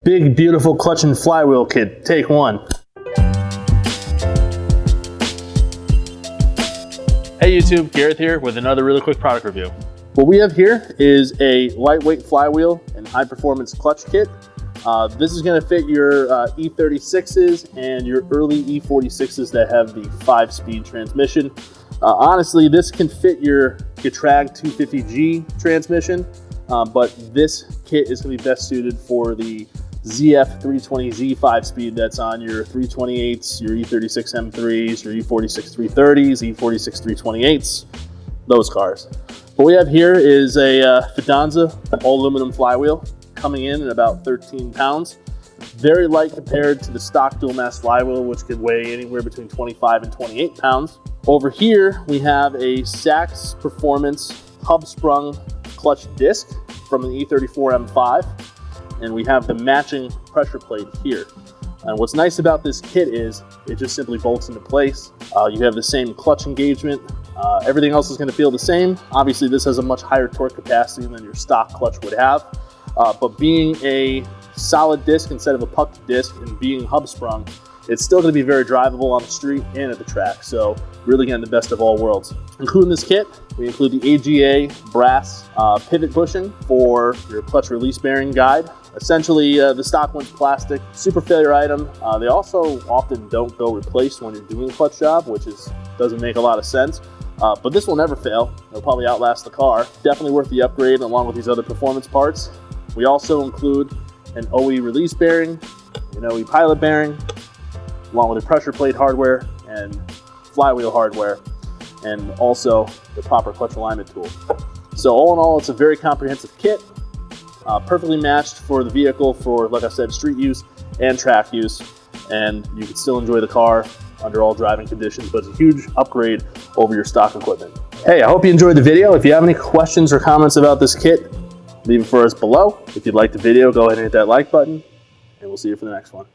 Big, beautiful clutch and flywheel kit, take one. Hey YouTube, Gareth here with another really quick product review. What we have here is a lightweight flywheel and high performance clutch kit. This is going to fit your E36s and your early E46s that have the 5-speed transmission. Honestly, this can fit your Getrag 250G transmission, but this kit is going to be best suited for the ZF 320Z 5-speed that's on your 328s, your E36 M3s, your E46 330s, E46 328s, those cars. What we have here is a Fidanza all aluminum flywheel coming in at about 13 pounds. Very light compared to the stock dual mass flywheel, which could weigh anywhere between 25 and 28 pounds. Over here, we have a Sachs Performance hub sprung clutch disc from an E34 M5. And we have the matching pressure plate here. And what's nice about this kit is it just simply bolts into place. You have the same clutch engagement. Everything else is going to feel the same. Obviously, this has a much higher torque capacity than your stock clutch would have. But being a solid disc instead of a pucked disc and being hub sprung, it's still going to be very drivable on the street and at the track. So really getting the best of all worlds. Including this kit, we include the AGA brass pivot bushing for your clutch release bearing guide. Essentially, the stock one's plastic, super failure item. They also often don't go replaced when you're doing a clutch job, which doesn't make a lot of sense. But this will never fail. It'll probably outlast the car. Definitely worth the upgrade along with these other performance parts. We also include an OE release bearing, an OE pilot bearing, along with the pressure plate hardware and flywheel hardware, and also the proper clutch alignment tool. So all in all, it's a very comprehensive kit, perfectly matched for the vehicle for, like I said, street use and track use, and you can still enjoy the car under all driving conditions, but it's a huge upgrade over your stock equipment. Hey, I hope you enjoyed the video. If you have any questions or comments about this kit, leave them for us below. If you'd like the video, go ahead and hit that like button, and we'll see you for the next one.